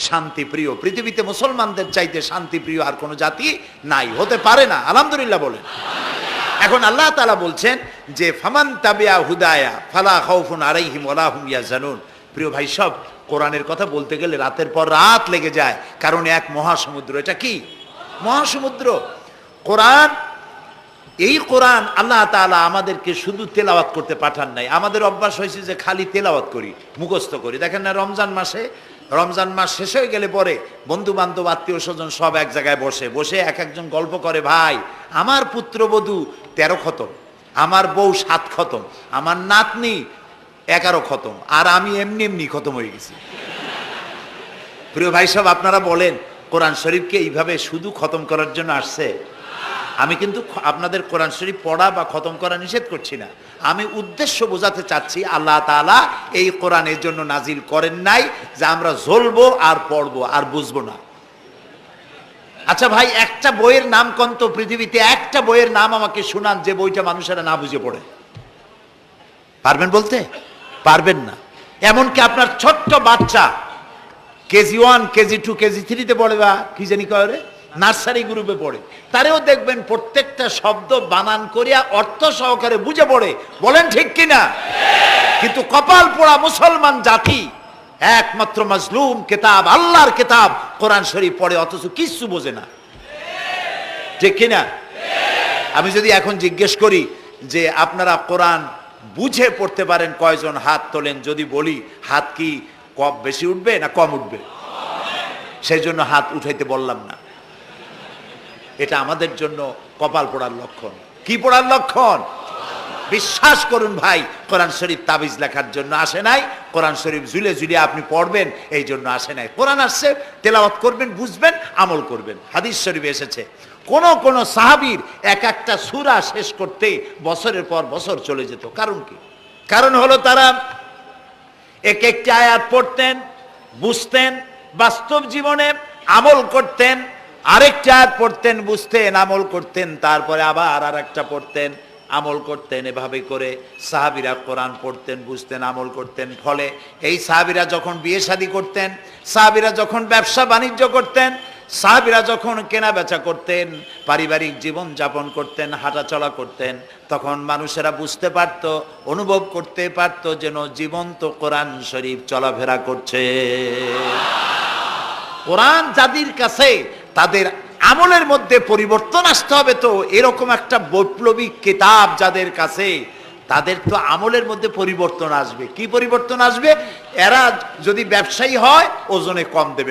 শান্তিপ্রিয়। পৃথিবীতে মুসলমানদের চাইতে শান্তিপ্রিয় আর কোনো জাতি নাই, হতে পারে না। আলহামদুলিল্লাহ বলেন। এখন আল্লাহ তাআলা বলছেন যে ফামান তাবিয়া হুদায়া ফালা খাউফুন আলাইহিম ওয়ালা হুম ইয়াহজানুন। প্রিয় ভাই, সব কোরআনের কথা বলতে গেলে রাতের পর রাত লেগে যায়, কারণ এক মহাসমুদ্র। এটা কি মহাসমুদ্র? কোরআন। এই কোরআন আল্লাহ তাআলা আমাদেরকে শুধু তেলাওয়াত করতে পাঠান নাই। আমাদের অভ্যাস হয়েছে যে খালি তেলাওয়াত করি, মুখস্থ করি। দেখেন না, রমজান মাস শেষ হয়ে গেলে পরে বন্ধু বান্ধব আত্মীয় স্বজন সব এক জায়গায় বসে এক একজন গল্প করে, ভাই আমার পুত্রবধূ 13 খতম, আমার বউ 7 খতম, আমার নাতনি 11 খতম, আর আমি এমনি খতম হয়ে গেছি। প্রিয় ভাই সব, আপনারা বলেন কোরআন শরীফকে এইভাবে শুধু খতম করার জন্য আসছে? আমি কিন্তু আপনাদের কোরআন শরীফ পড়া বা খতম করা নিষেধ করছি না। আমি উদ্দেশ্য বোঝাতে চাচ্ছি, আল্লাহ তাআলা এই কোরআনের জন্য নাজিল করেন নাই যে আমরা জ্বলবো আর পড়বো আর বুঝবো না। আচ্ছা ভাই, একটা বইয়ের নাম কোন তো পৃথিবীতে, একটা বইয়ের নাম আমাকে শোনান যে বইটা মানুষেরা না বুঝে পড়ে। পারবেন বলতে? পারবেন না। এমনকি আপনার ছোট্ট বাচ্চা কেজি 1, কেজি 2, কেজি 3-তে পড়ে, বা কি জানি কয়, নার্সারি গ্রুপে পড়ে, তারেও দেখবেন প্রত্যেকটা শব্দ বানান করিয়া অর্থ সহকারে বুঝে পড়ে। বলেন ঠিক কিনা? কিন্তু কপাল পোড়া মুসলমান জাতি একমাত্র মাজলুম কিতাব, আল্লাহর কিতাব কোরআন শরীফ পড়ে, অথচ কিছু বোঝে না। ঠিক কিনা? আমি যদি এখন জিজ্ঞেস করি যে আপনারা কোরআন বুঝে পড়তে পারেন কয়জন, হাত তোলেন। যদি বলি হাত কি কম বেশি উঠবে না কম উঠবে? সেই জন্য হাত উঠাইতে বললাম না। এটা আমাদের জন্য কপাল পোড়ার লক্ষণ। কি পোড়ার লক্ষণ? বিশ্বাস করুন ভাই, কোরআন শরীফ তাবিজ লেখার জন্য আসে নাই, কোরআন শরীফ ঝুলে ঝুলে আপনি পড়বেন এই জন্য আসে নাই। কোরআন আসছে তেলাওয়াত করবেন, বুঝবেন, আমল করবেন। হাদিস শরীফে এসেছে কোন সাহাবীর এক একটা সূরা শেষ করতে বছরের পর বছর চলে যেত। কারণ কি? কারণ হলো তারা এক একটি আয়াত পড়তেন, বুঝতেন, বাস্তব জীবনে আমল করতেন, আরেকটা আয়াত পড়তেন, বুঝতেন, আমল করতেন, তারপরে আবার আরেকটা পড়তেন, আমল করতেন। এভাবে করে সাহাবীরা কোরআন পড়তেন, বুঝতেন, আমল করতেন। ফলে এই সাহাবীরা যখন বিয়ে শাদী করতেন, সাহাবীরা যখন ব্যবসা বাণিজ্য করতেন, সাহাবীরা যখন কেনা বেচা করতেন, পারিবারিক জীবন যাপন করতেন, হাঁটাচলা করতেন, তখন মানুষেরা বুঝতে পারত, অনুভব করতে পারত যেন জীবন্ত কোরআন শরীফ চলাফেরা করছে। কোরআন যাদের কাছে, তাদের আমলের মধ্যে পরিবর্তন আসতে হবে। তো এরকম একটা বৈপ্লবিক কিতাব যাদের কাছে, তাদের তো আমলের মধ্যে পরিবর্তন আসবে। কি পরিবর্তন আসবে? এরা যদি ব্যবসায়ী হয় ওজনে কম দেবে।